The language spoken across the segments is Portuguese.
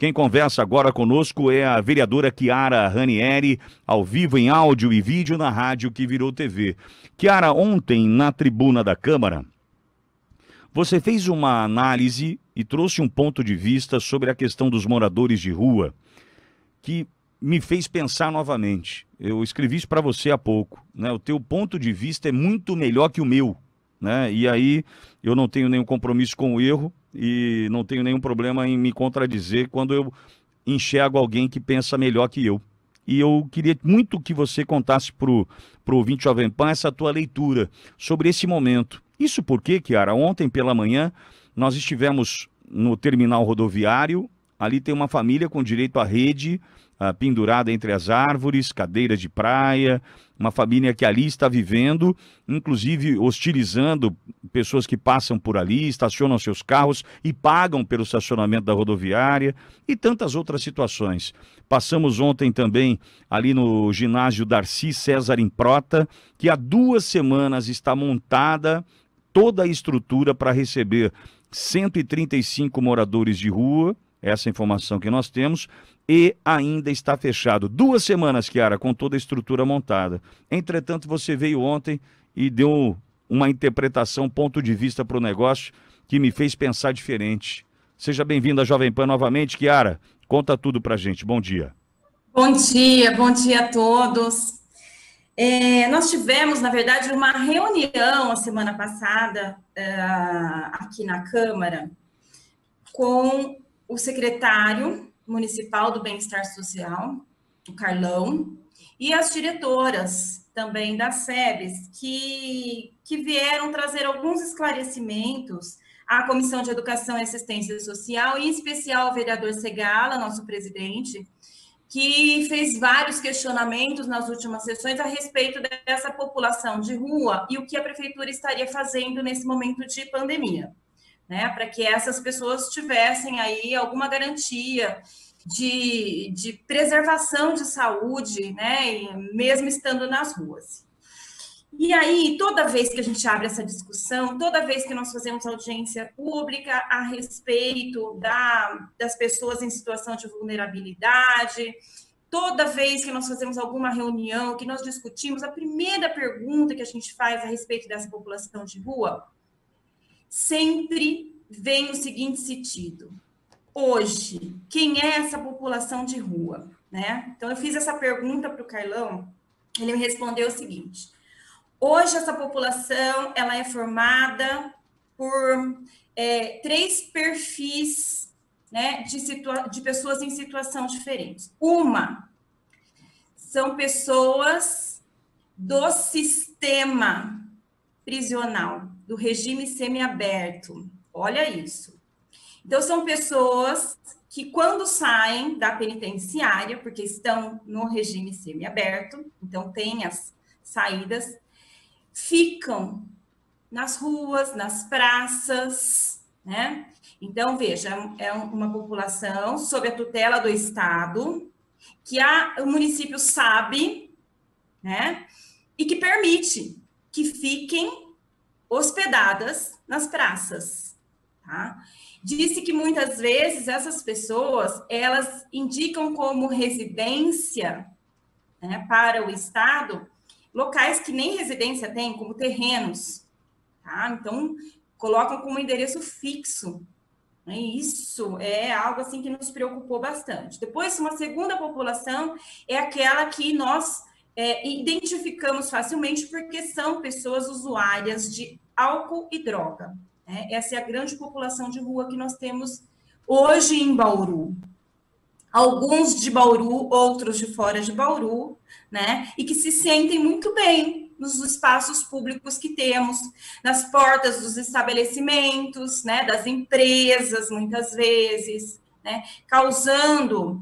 Quem conversa agora conosco é a vereadora Chiara Ranieri, ao vivo em áudio e vídeo na rádio que virou TV. Chiara, ontem na tribuna da Câmara, você fez uma análise e trouxe um ponto de vista sobre a questão dos moradores de rua, que me fez pensar novamente. Eu escrevi isso para você há pouco, né? O teu ponto de vista é muito melhor que o meu, né? E aí eu não tenho nenhum compromisso com o erro e não tenho nenhum problema em me contradizer quando eu enxergo alguém que pensa melhor que eu. E eu queria muito que você contasse pro ouvinte Jovem Pan essa tua leitura sobre esse momento. Isso porque, Chiara, ontem pela manhã nós estivemos no terminal rodoviário, ali tem uma família com direito à rede, pendurada entre as árvores, cadeiras de praia, uma família que ali está vivendo, inclusive hostilizando pessoas que passam por ali, estacionam seus carros e pagam pelo estacionamento da rodoviária e tantas outras situações. Passamos ontem também ali no ginásio Darcy César Improta, que há 2 semanas está montada toda a estrutura para receber 135 moradores de rua, essa informação que nós temos, e ainda está fechado. 2 semanas, Chiara, com toda a estrutura montada. Entretanto, você veio ontem e deu uma interpretação, ponto de vista para o negócio que me fez pensar diferente. Seja bem-vinda à Jovem Pan novamente, Chiara. Conta tudo pra gente. Bom dia. Bom dia a todos. Nós tivemos, na verdade, uma reunião a semana passada aqui na Câmara com o secretário municipal do Bem-Estar Social, o Carlão, e as diretoras também da SEBES, que vieram trazer alguns esclarecimentos à Comissão de Educação e Assistência Social, e em especial ao vereador Segala, nosso presidente, que fez vários questionamentos nas últimas sessões a respeito dessa população de rua e o que a prefeitura estaria fazendo nesse momento de pandemia, né, para que essas pessoas tivessem aí alguma garantia de preservação de saúde, né, mesmo estando nas ruas. E aí, toda vez que a gente abre essa discussão, toda vez que nós fazemos audiência pública a respeito das pessoas em situação de vulnerabilidade, toda vez que nós fazemos alguma reunião, que nós discutimos, a primeira pergunta que a gente faz a respeito dessa população de rua, sempre vem o seguinte sentido: hoje, quem é essa população de rua, né? Então, eu fiz essa pergunta para o Carlão, ele me respondeu o seguinte: hoje, essa população, ela é formada por 3 perfis, né, de pessoas em situação diferentes. Uma, são pessoas do sistema prisional, do regime semiaberto. Olha isso. Então, são pessoas que, quando saem da penitenciária, porque estão no regime semiaberto, então tem as saídas, ficam nas ruas, nas praças, né? Então, veja, é uma população sob a tutela do Estado, que o município sabe, né? E que permite que fiquem hospedadas nas praças, tá? Disse que muitas vezes essas pessoas, elas indicam como residência, né, para o Estado, locais que nem residência tem, como terrenos, tá? Então, colocam como endereço fixo, né? Isso é algo assim que nos preocupou bastante. Depois, uma segunda população é aquela que nós identificamos facilmente, porque são pessoas usuárias de álcool e droga, né? Essa é a grande população de rua que nós temos hoje em Bauru. Alguns de Bauru, outros de fora de Bauru, né? E que se sentem muito bem nos espaços públicos que temos, nas portas dos estabelecimentos, né? Das empresas, muitas vezes, né? Causando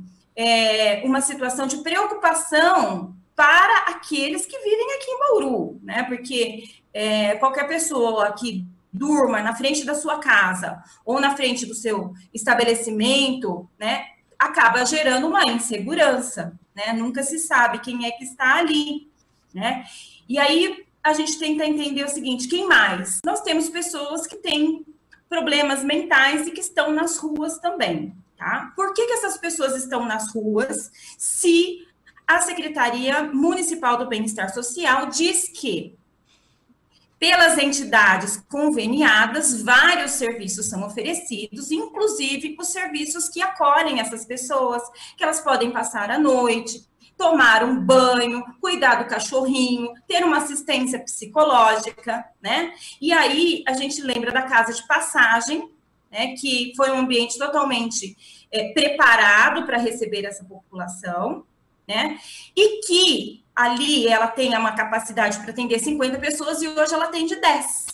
uma situação de preocupação para aqueles que vivem aqui em Bauru, né? Porque qualquer pessoa que durma na frente da sua casa ou na frente do seu estabelecimento, né, acaba gerando uma insegurança, né? Nunca se sabe quem é que está ali, né? E aí a gente tenta entender o seguinte: quem mais? Nós temos pessoas que têm problemas mentais e que estão nas ruas também, tá? Por que essas pessoas estão nas ruas se a Secretaria Municipal do Bem-Estar Social diz que, pelas entidades conveniadas, vários serviços são oferecidos, inclusive os serviços que acolhem essas pessoas, que elas podem passar a noite, tomar um banho, cuidar do cachorrinho, ter uma assistência psicológica, né? E aí a gente lembra da casa de passagem, né, que foi um ambiente totalmente preparado para receber essa população, né? E que ali ela tem uma capacidade para atender 50 pessoas e hoje ela atende 10.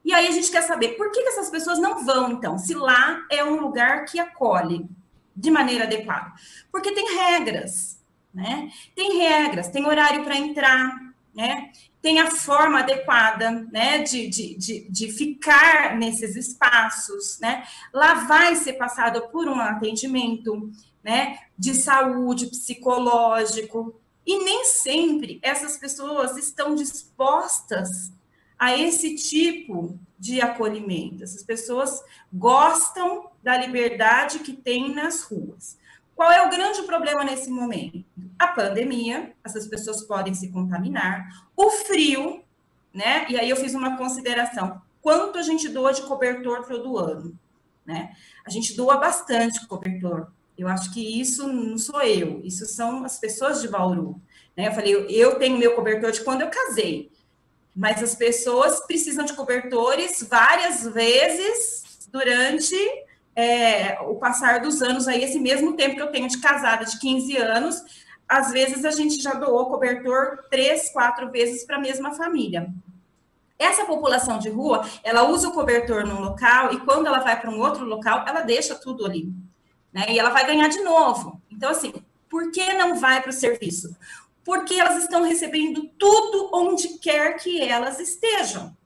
E aí a gente quer saber por que essas pessoas não vão, então, se lá é um lugar que acolhe de maneira adequada. Porque tem regras, né? Tem regras, tem horário para entrar, né? Tem a forma adequada, né, de ficar nesses espaços, né? Lá vai ser passado por um atendimento, né, de saúde, psicológico, e nem sempre essas pessoas estão dispostas a esse tipo de acolhimento. Essas pessoas gostam da liberdade que tem nas ruas. Qual é o grande problema nesse momento? A pandemia, essas pessoas podem se contaminar, o frio, né? E aí eu fiz uma consideração, quanto a gente doa de cobertor todo ano, né? A gente doa bastante cobertor. Eu acho que isso não sou eu, isso são as pessoas de Bauru, né? Eu falei, eu tenho meu cobertor de quando eu casei, mas as pessoas precisam de cobertores várias vezes durante o passar dos anos, aí esse mesmo tempo que eu tenho de casada, de 15 anos, às vezes a gente já doou cobertor 3, 4 vezes para a mesma família. Essa população de rua, ela usa o cobertor num local e quando ela vai para um outro local, ela deixa tudo ali, né? E ela vai ganhar de novo. Então, assim, por que não vai para o serviço? Porque elas estão recebendo tudo onde quer que elas estejam.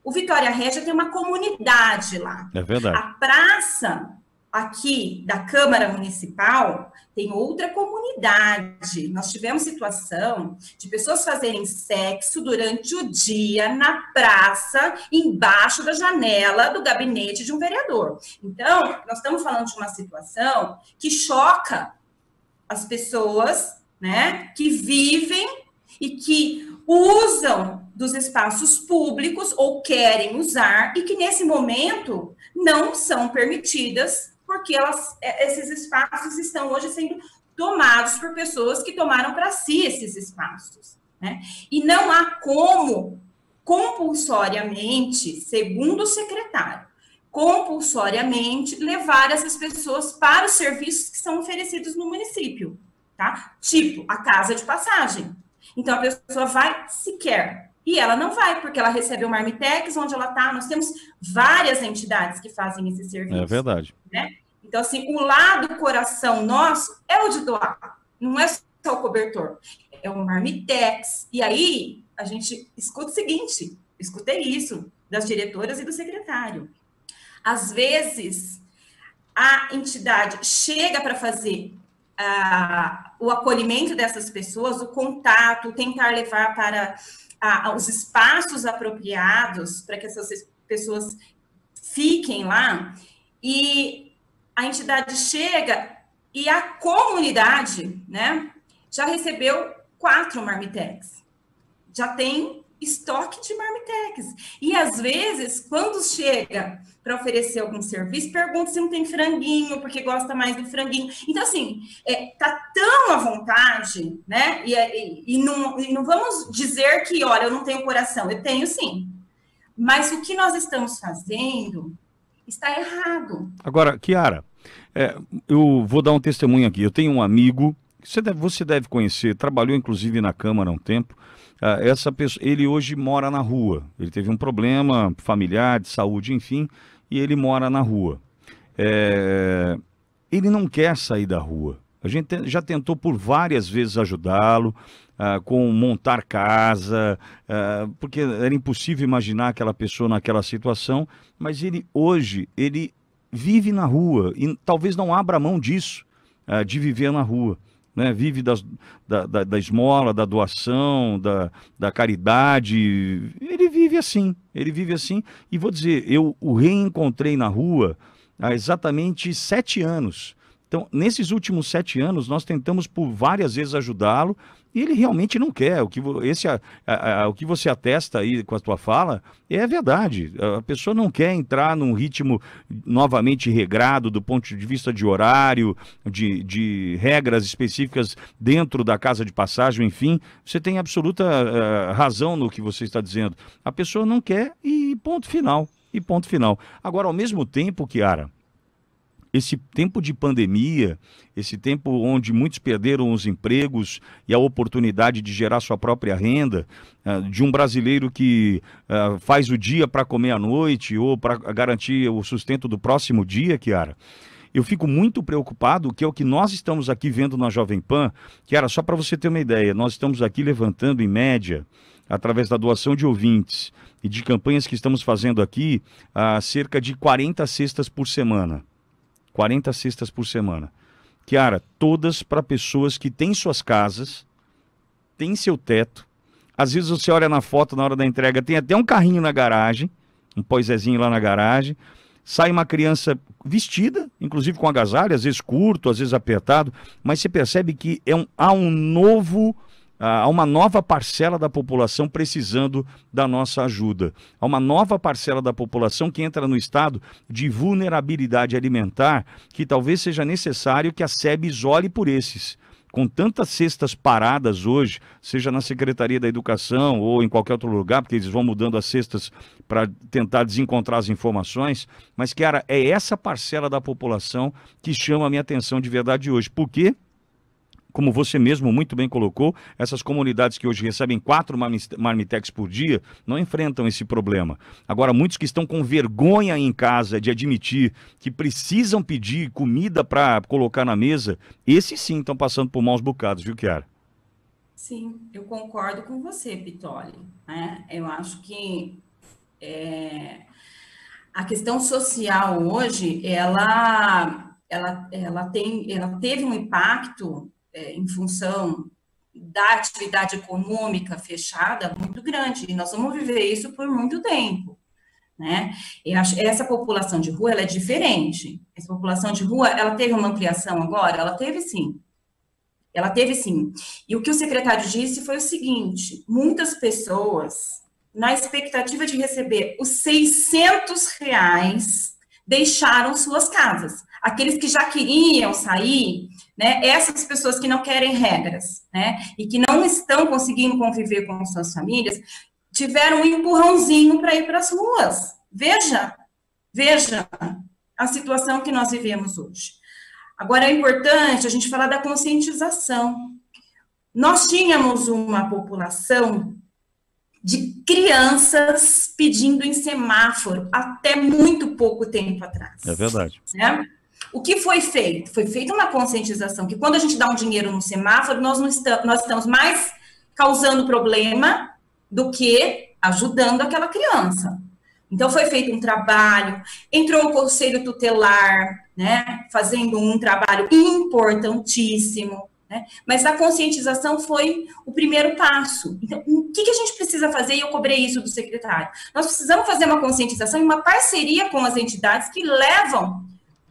O Vitória Regia tem uma comunidade lá. É verdade. A praça aqui da Câmara Municipal tem outra comunidade. Nós tivemos situação de pessoas fazerem sexo durante o dia na praça, embaixo da janela do gabinete de um vereador. Então, nós estamos falando de uma situação que choca as pessoas, né, que vivem e que usam dos espaços públicos ou querem usar e que nesse momento não são permitidas porque esses espaços estão hoje sendo tomados por pessoas que tomaram para si esses espaços, né? E não há como compulsoriamente, segundo o secretário, compulsoriamente levar essas pessoas para os serviços que são oferecidos no município, tá? Tipo, a casa de passagem. Então, a pessoa vai se quer. E ela não vai, porque ela recebe o Marmitex, onde ela está. Nós temos várias entidades que fazem esse serviço. É verdade. Né? Então, assim, o lado coração nosso é o de doar. Não é só o cobertor. É o Marmitex. E aí, a gente escuta o seguinte, escutei isso das diretoras e do secretário. Às vezes, a entidade chega para fazer o acolhimento dessas pessoas, o contato, tentar levar para os espaços apropriados para que essas pessoas fiquem lá, e a entidade chega e a comunidade, né, já recebeu 4 Marmitex, já tem estoque de Marmitex, e às vezes, quando chega para oferecer algum serviço, pergunta se não tem franguinho, porque gosta mais do franguinho. Então, assim, tá tão à vontade, né? E não vamos dizer que, olha, eu não tenho coração. Eu tenho, sim. Mas o que nós estamos fazendo está errado. Agora, Kiara, eu vou dar um testemunho aqui. Eu tenho um amigo, você deve conhecer, trabalhou inclusive na Câmara há um tempo. Essa pessoa, ele hoje mora na rua. Ele teve um problema familiar, de saúde, enfim, e ele mora na rua. Ele não quer sair da rua. A gente já tentou por várias vezes ajudá-lo com montar casa, porque era impossível imaginar aquela pessoa naquela situação, mas ele hoje, ele vive na rua e talvez não abra mão disso, de viver na rua. Né, vive da esmola, da doação, da caridade. Ele vive assim, e vou dizer, eu o reencontrei na rua há exatamente 7 anos. Então, nesses últimos 7 anos, nós tentamos por várias vezes ajudá-lo e ele realmente não quer. O que você atesta aí com a tua fala é verdade. A pessoa não quer entrar num ritmo novamente regrado do ponto de vista de horário, de regras específicas dentro da casa de passagem, enfim. Você tem absoluta razão no que você está dizendo. A pessoa não quer e ponto final. E ponto final. Agora, ao mesmo tempo, Kiara, esse tempo de pandemia, esse tempo onde muitos perderam os empregos e a oportunidade de gerar sua própria renda, de um brasileiro que faz o dia para comer à noite ou para garantir o sustento do próximo dia, Kiara, eu fico muito preocupado, que é o que nós estamos aqui vendo na Jovem Pan. Kiara, só para você ter uma ideia, nós estamos aqui levantando em média, através da doação de ouvintes e de campanhas que estamos fazendo aqui, cerca de 40 cestas por semana. 40 cestas por semana. Kiara, todas para pessoas que têm suas casas, têm seu teto. Às vezes você olha na foto na hora da entrega, tem até um carrinho na garagem, um poisézinho lá na garagem. Sai uma criança vestida, inclusive com agasalho, às vezes curto, às vezes apertado, mas você percebe que há uma nova parcela da população precisando da nossa ajuda. Há uma nova parcela da população que entra no estado de vulnerabilidade alimentar, que talvez seja necessário que a SEBS olhe por esses. Com tantas cestas paradas hoje, seja na Secretaria da Educação ou em qualquer outro lugar, porque eles vão mudando as cestas para tentar desencontrar as informações, mas, Kiara, é essa parcela da população que chama a minha atenção de verdade hoje. Por quê? Como você mesmo muito bem colocou, essas comunidades que hoje recebem 4 marmitex por dia não enfrentam esse problema. Agora, muitos que estão com vergonha em casa de admitir que precisam pedir comida para colocar na mesa, esses sim estão passando por maus bocados, viu, Kiara? Sim, eu concordo com você, Pitoli, né? Eu acho que a questão social hoje, ela teve um impacto em função da atividade econômica fechada muito grande, e nós vamos viver isso por muito tempo, né? Eu acho, essa população de rua, ela é diferente. Essa população de rua, ela teve uma ampliação agora? Ela teve sim. Ela teve sim. E o que o secretário disse foi o seguinte: muitas pessoas, na expectativa de receber os R$ 600, deixaram suas casas. Aqueles que já queriam sair, né, essas pessoas que não querem regras, né, e que não estão conseguindo conviver com suas famílias, tiveram um empurrãozinho para ir para as ruas. Veja a situação que nós vivemos hoje. Agora, é importante a gente falar da conscientização. Nós tínhamos uma população de crianças pedindo em semáforo até muito pouco tempo atrás. É verdade. Né? O que foi feito? Foi feita uma conscientização que quando a gente dá um dinheiro no semáforo, nós estamos mais causando problema do que ajudando aquela criança. Então, foi feito um trabalho, entrou um conselho tutelar, né, fazendo um trabalho importantíssimo, né, mas a conscientização foi o primeiro passo. Então, o que a gente precisa fazer? E eu cobrei isso do secretário. Nós precisamos fazer uma conscientização e uma parceria com as entidades que levam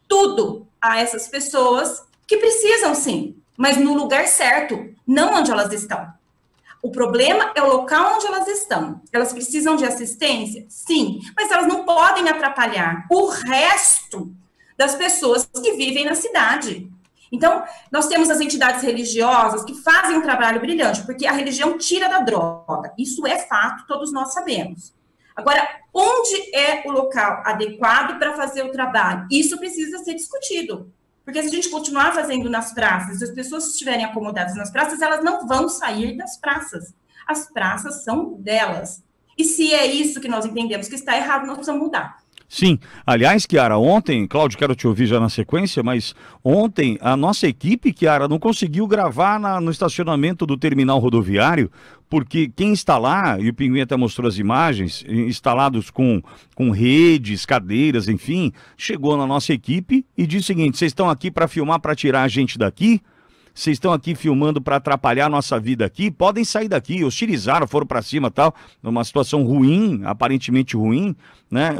tudo a essas pessoas que precisam, sim, mas no lugar certo, não onde elas estão. O problema é o local onde elas estão. Elas precisam de assistência? Sim, mas elas não podem atrapalhar o resto das pessoas que vivem na cidade. Então, nós temos as entidades religiosas que fazem um trabalho brilhante, porque a religião tira da droga. Isso é fato, todos nós sabemos. Agora, onde é o local adequado para fazer o trabalho? Isso precisa ser discutido. Porque se a gente continuar fazendo nas praças, se as pessoas estiverem acomodadas nas praças, elas não vão sair das praças. As praças são delas. E se é isso que nós entendemos que está errado, nós precisamos mudar. Sim, aliás, Kiara, ontem, Cláudio, quero te ouvir já na sequência, mas ontem a nossa equipe, Kiara, não conseguiu gravar no estacionamento do terminal rodoviário, porque quem está lá, e o Pinguim até mostrou as imagens, instalados com redes, cadeiras, enfim, chegou na nossa equipe e disse o seguinte: vocês estão aqui para filmar, para tirar a gente daqui? Vocês estão aqui filmando para atrapalhar a nossa vida aqui? Podem sair daqui. Hostilizaram, foram para cima e tal. Numa situação ruim, aparentemente ruim, né?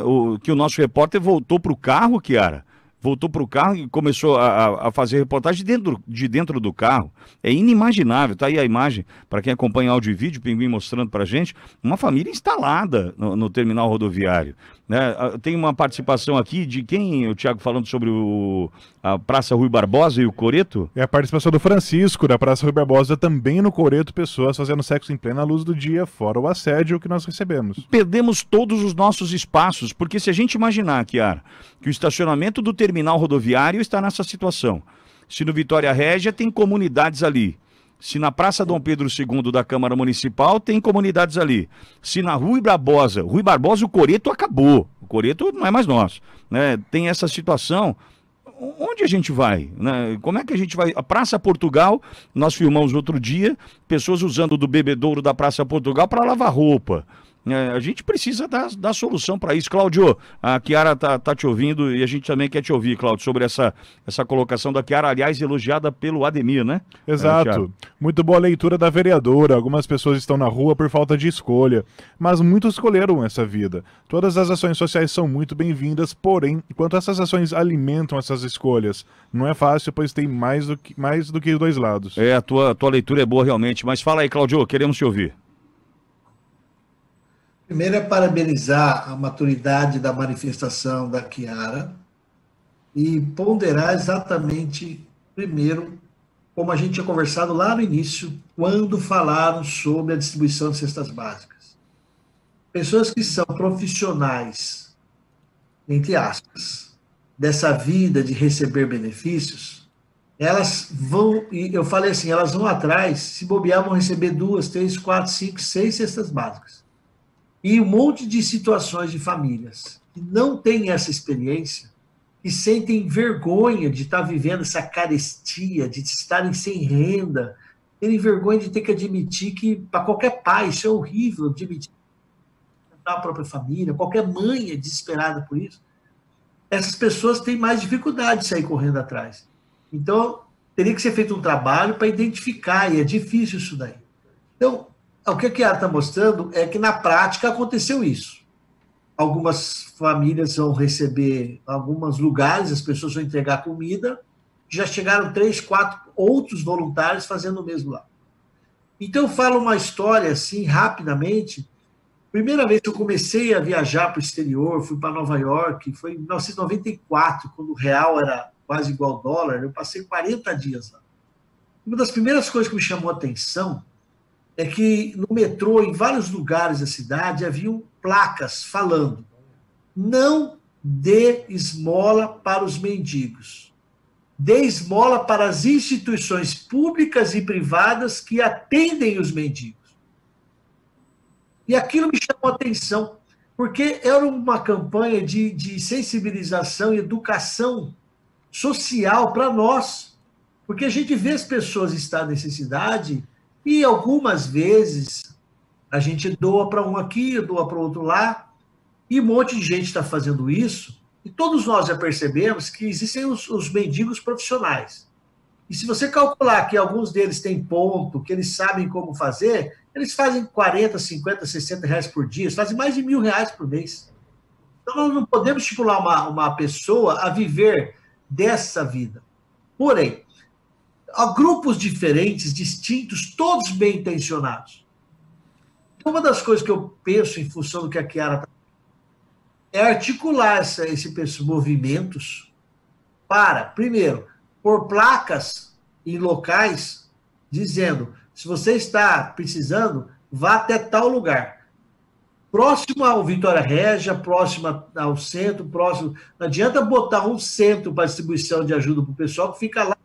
Que o nosso repórter voltou para o carro, Kiara. voltou para o carro e começou a fazer reportagem de dentro do carro. É inimaginável, tá aí a imagem, para quem acompanha áudio e vídeo, o Pinguim mostrando para gente, uma família instalada no terminal rodoviário. Né? Tem uma participação aqui de quem, o Thiago, falando sobre a Praça Rui Barbosa e o Coreto? É a participação do Francisco, da Praça Rui Barbosa, também no Coreto, pessoas fazendo sexo em plena luz do dia, fora o assédio que nós recebemos. Perdemos todos os nossos espaços, porque se a gente imaginar, Kiara, que o estacionamento do terminal rodoviário está nessa situação, se no Vitória Régia tem comunidades ali, se na Praça Dom Pedro II da Câmara Municipal tem comunidades ali, se na Rui Barbosa, o Coreto acabou, o Coreto não é mais nosso, né? Tem essa situação, onde a gente vai, né? Como é que a gente vai? A Praça Portugal, nós filmamos outro dia, pessoas usando do bebedouro da Praça Portugal para lavar roupa. A gente precisa dar solução para isso. Cláudio, a Kiara tá te ouvindo e a gente também quer te ouvir, Cláudio, sobre essa colocação da Kiara, aliás, elogiada pelo Ademir, né? Exato. Muito boa leitura da vereadora. Algumas pessoas estão na rua por falta de escolha, mas muitos escolheram essa vida. Todas as ações sociais são muito bem-vindas, porém, enquanto essas ações alimentam essas escolhas, não é fácil, pois tem mais do que dois lados. A tua leitura é boa realmente, mas fala aí, Cláudio, queremos te ouvir. Primeiro é parabenizar a maturidade da manifestação da Kiara e ponderar exatamente, primeiro, como a gente tinha conversado lá no início, quando falaram sobre a distribuição de cestas básicas. Pessoas que são profissionais, entre aspas, dessa vida de receber benefícios, elas vão, e eu falei assim, elas vão atrás, se bobear, vão receber 2, 3, 4, 5, 6 cestas básicas. E um monte de situações de famílias que não têm essa experiência, que sentem vergonha de estar vivendo essa carestia, de estarem sem renda, terem vergonha de ter que admitir que, para qualquer pai, isso é horrível, admitir a própria família, qualquer mãe é desesperada por isso. Essas pessoas têm mais dificuldade de sair correndo atrás. Então, teria que ser feito um trabalho para identificar, e é difícil isso daí. Então, o que a Kiara está mostrando é que, na prática, aconteceu isso. Algumas famílias vão receber, alguns lugares, as pessoas vão entregar comida, já chegaram 3, 4 outros voluntários fazendo o mesmo lá. Então, eu falo uma história, assim, rapidamente. Primeira vez que eu comecei a viajar para o exterior, fui para Nova York, foi em 1994, quando o real era quase igual ao dólar, eu passei 40 dias lá. Uma das primeiras coisas que me chamou a atenção é que no metrô, em vários lugares da cidade, haviam placas falando: não dê esmola para os mendigos. Dê esmola para as instituições públicas e privadas que atendem os mendigos. E aquilo me chamou a atenção, porque era uma campanha de sensibilização e educação social para nós. Porque a gente vê as pessoas estar em necessidade e algumas vezes a gente doa para um aqui, doa para o outro lá, e um monte de gente está fazendo isso, e todos nós já percebemos que existem os mendigos profissionais. E se você calcular que alguns deles têm ponto, que eles sabem como fazer, eles fazem 40, 50, 60 reais por dia, eles fazem mais de R$1.000 por mês. Então nós não podemos estimular uma pessoa a viver dessa vida. Porém, há grupos diferentes, distintos, todos bem intencionados. Então, uma das coisas que eu penso em função do que a Kiara está é articular esses movimentos para, primeiro, pôr placas em locais dizendo: se você está precisando, vá até tal lugar. Próximo ao Vitória Régia, próximo ao centro, próximo. Não adianta botar um centro para distribuição de ajuda para o pessoal que fica lá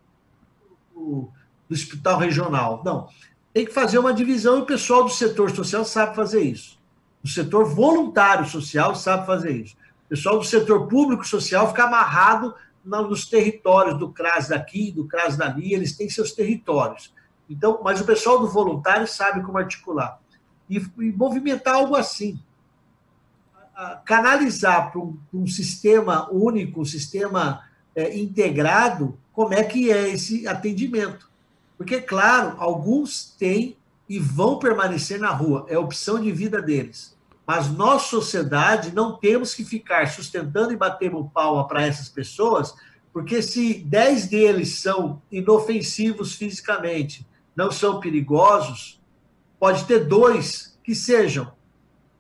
do hospital regional. Não. Tem que fazer uma divisão e o pessoal do setor social sabe fazer isso. O setor voluntário social sabe fazer isso. O pessoal do setor público social fica amarrado nos territórios do CRAS daqui, do CRAS dali, eles têm seus territórios. Então, mas o pessoal do voluntário sabe como articular. E movimentar algo assim. Canalizar para um sistema único, um sistema integrado, como é que é esse atendimento. Porque, claro, alguns têm e vão permanecer na rua, é a opção de vida deles. Mas nós, sociedade, não temos que ficar sustentando e batendo palma para essas pessoas Porque se 10 deles são inofensivos fisicamente, não são perigosos, pode ter 2 que sejam.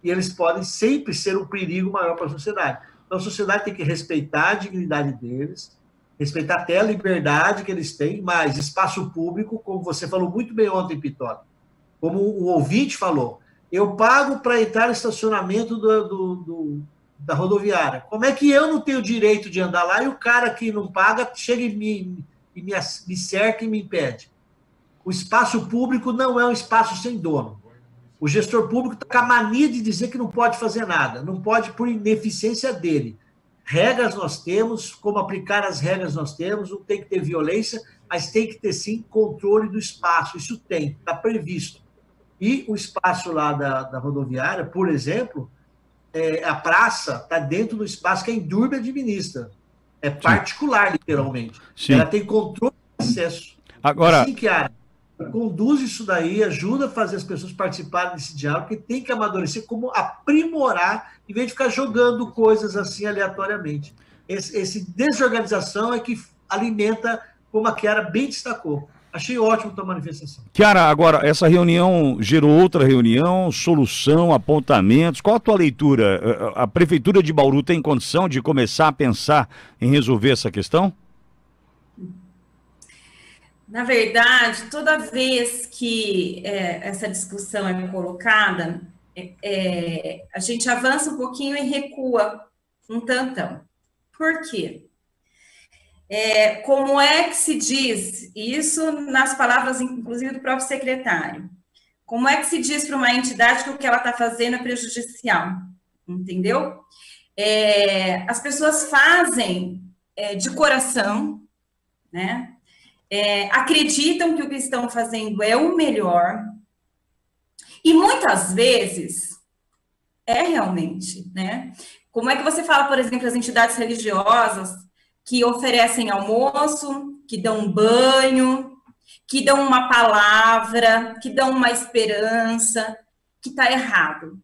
E eles podem sempre ser um perigo maior para a sociedade. Então, a sociedade tem que respeitar a dignidade deles, respeitar até a liberdade que eles têm, mas espaço público, como você falou muito bem ontem, Pitoli, como o ouvinte falou, eu pago para entrar no estacionamento da rodoviária. Como é que eu não tenho direito de andar lá e o cara que não paga chega e me cerca e me impede? O espaço público não é um espaço sem dono. O gestor público está com a mania de dizer que não pode fazer nada, não pode por ineficiência dele. Regras nós temos, como aplicar as regras nós temos, não tem que ter violência, mas tem que ter sim controle do espaço, isso tem, está previsto. E o espaço lá da rodoviária, por exemplo, a praça está dentro do espaço que a Endurbe administra. É particular, literalmente. Sim. Ela tem controle de acesso. Agora, assim que a conduz isso daí, ajuda a fazer as pessoas participarem desse diálogo, que tem que amadurecer, como aprimorar, em vez de ficar jogando coisas assim aleatoriamente. Esse desorganização é que alimenta, como a Chiara bem destacou. Achei ótimo a tua manifestação. Chiara, agora, essa reunião gerou outra reunião, solução, apontamentos. Qual a tua leitura? A Prefeitura de Bauru tem condição de começar a pensar em resolver essa questão? Na verdade, toda vez que essa discussão é colocada, a gente avança um pouquinho e recua um tantão. Por quê? Como é que se diz, isso nas palavras, inclusive, do próprio secretário, como é que se diz para uma entidade que o que ela está fazendo é prejudicial? Entendeu? As pessoas fazem de coração, né? Acreditam que o que estão fazendo é o melhor, e muitas vezes realmente, né? Como é que você fala, por exemplo, as entidades religiosas que oferecem almoço, que dão banho, que dão uma palavra, que dão uma esperança, que está errado.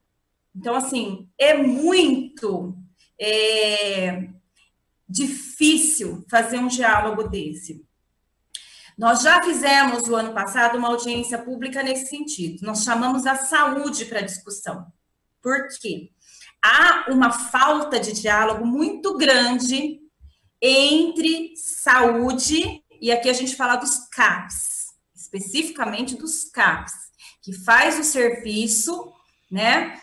Então, assim, é muito difícil fazer um diálogo desse. Nós já fizemos, o ano passado, uma audiência pública nesse sentido. Nós chamamos a saúde para discussão. Por quê? Há uma falta de diálogo muito grande entre saúde, e aqui a gente fala dos CAPs, especificamente dos CAPs, que faz o serviço, né,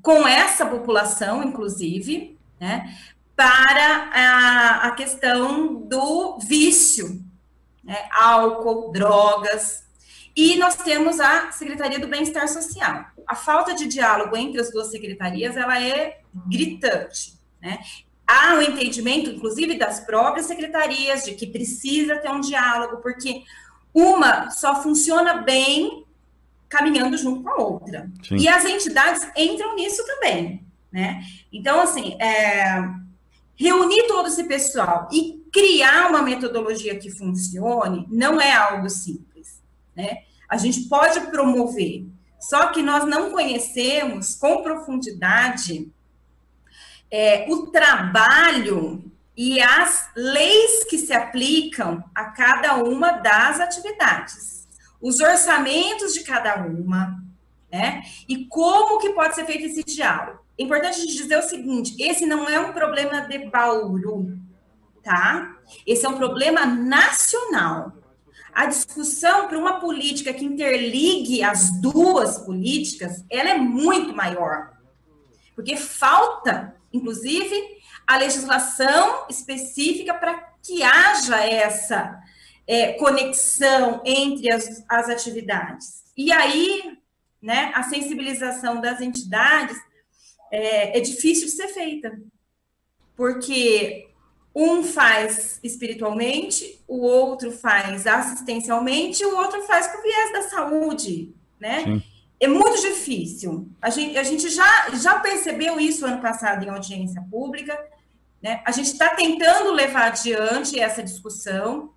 com essa população, inclusive, né, para a questão do vício, né, álcool, drogas, e nós temos a Secretaria do Bem-Estar Social. A falta de diálogo entre as duas secretarias, ela é gritante, né? Há um entendimento, inclusive, das próprias secretarias, de que precisa ter um diálogo, porque uma só funciona bem caminhando junto com a outra. Sim. E as entidades entram nisso também, né? Então, assim, reunir todo esse pessoal e criar uma metodologia que funcione não é algo simples, né? A gente pode promover, só que nós não conhecemos com profundidade o trabalho e as leis que se aplicam a cada uma das atividades, os orçamentos de cada uma, né? E como que pode ser feito esse diálogo. É importante a gente dizer o seguinte, esse não é um problema de Bauru, tá? Esse é um problema nacional. A discussão para uma política que interligue as duas políticas, ela é muito maior. Porque falta, inclusive, a legislação específica para que haja essa conexão entre as atividades. E aí, né, a sensibilização das entidades é difícil de ser feita, porque um faz espiritualmente, o outro faz assistencialmente, o outro faz com o viés da saúde, né? Sim. É muito difícil. A gente já percebeu isso ano passado em audiência pública, né? A gente está tentando levar adiante essa discussão.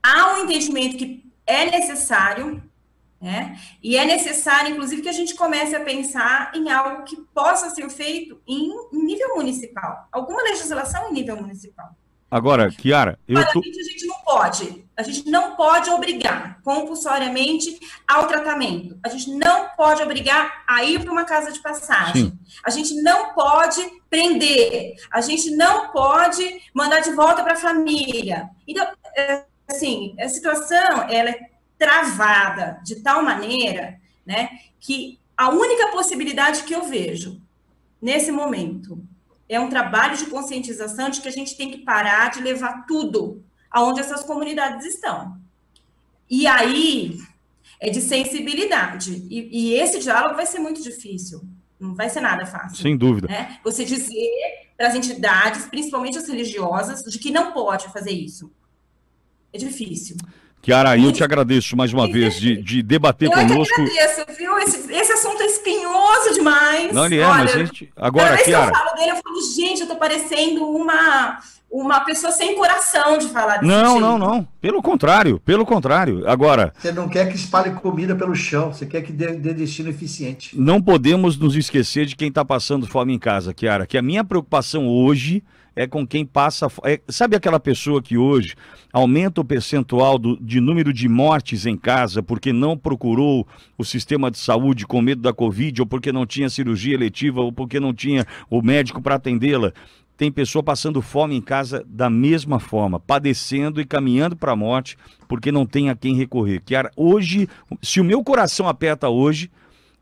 Há um entendimento que é necessário, né? E é necessário, inclusive, que a gente comece a pensar em algo que possa ser feito em nível municipal. Alguma legislação em nível municipal. Agora, Chiara, a gente não pode obrigar compulsoriamente ao tratamento. A gente não pode obrigar a ir para uma casa de passagem. Sim. A gente não pode prender. A gente não pode mandar de volta para a família. Então, assim, a situação ela é travada de tal maneira, né, que a única possibilidade que eu vejo nesse momento é um trabalho de conscientização de que a gente tem que parar de levar tudo aonde essas comunidades estão. E aí é de sensibilidade. E esse diálogo vai ser muito difícil. Não vai ser nada fácil. Sem dúvida. Né? Você dizer para as entidades, principalmente as religiosas, de que não pode fazer isso. É difícil. Chiara, eu te agradeço mais uma vez de debater conosco. Eu que agradeço, viu? Esse assunto é espinhoso demais. Não, ele é, olha, mas a gente... Agora, Chiara... Chiara... eu falo dele, eu falo, gente, eu tô parecendo uma pessoa sem coração de falar desse Não, jeito. não. Pelo contrário. Agora... Você não quer que espalhe comida pelo chão, você quer que dê destino eficiente. Não podemos nos esquecer de quem está passando fome em casa, Chiara, que a minha preocupação hoje é com quem passa... sabe aquela pessoa que hoje aumenta o percentual de número de mortes em casa porque não procurou o sistema de saúde com medo da Covid, ou porque não tinha cirurgia eletiva, ou porque não tinha o médico para atendê-la? Tem pessoa passando fome em casa da mesma forma, padecendo e caminhando para a morte porque não tem a quem recorrer. Chiara, hoje, se o meu coração aperta hoje,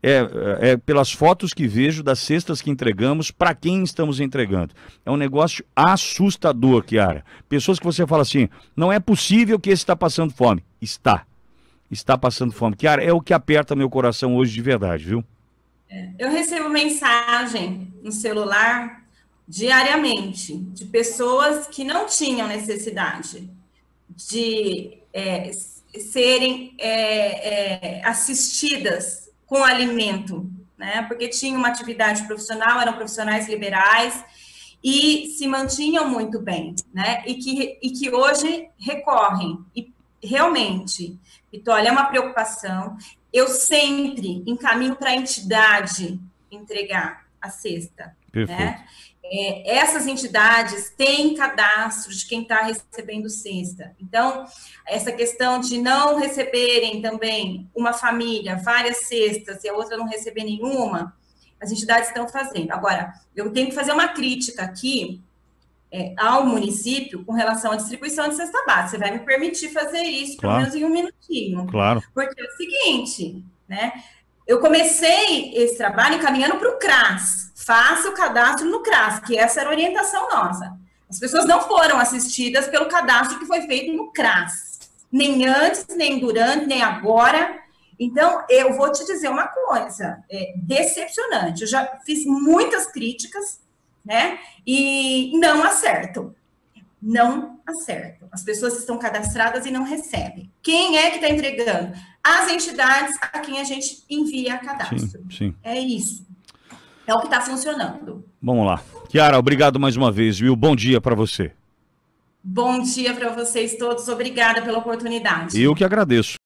é pelas fotos que vejo das cestas que entregamos, para quem estamos entregando. É um negócio assustador, Chiara. Pessoas que você fala assim, não é possível que esse está passando fome. Está passando fome. Chiara, é o que aperta meu coração hoje de verdade, viu? Eu recebo mensagem no celular diariamente de pessoas que não tinham necessidade de serem assistidas com alimento, né? Porque tinham uma atividade profissional, eram profissionais liberais e se mantinham muito bem, né? E que hoje recorrem. E realmente, Vitória, é uma preocupação. Eu sempre encaminho para a entidade entregar a cesta. Perfeito. Né? Essas entidades têm cadastro de quem está recebendo cesta. Então, essa questão de não receberem também uma família, várias cestas, e a outra não receber nenhuma, as entidades estão fazendo. Agora, eu tenho que fazer uma crítica aqui ao município com relação à distribuição de cesta básica. Você vai me permitir fazer isso, Claro. pelo menos em um minutinho. Claro. Porque é o seguinte, né? Eu comecei esse trabalho encaminhando para o CRAS. Faça o cadastro no CRAS, que essa era a orientação nossa. As pessoas não foram assistidas pelo cadastro que foi feito no CRAS. Nem antes, nem durante, nem agora. Então, eu vou te dizer uma coisa, decepcionante. Eu já fiz muitas críticas, né? E não acertam. Não acertam. As pessoas estão cadastradas e não recebem. Quem é que está entregando? As entidades a quem a gente envia cadastro. Sim. É isso. É o que está funcionando. Vamos lá. Chiara, obrigado mais uma vez, viu? Bom dia para você. Bom dia para vocês todos. Obrigada pela oportunidade. Eu que agradeço.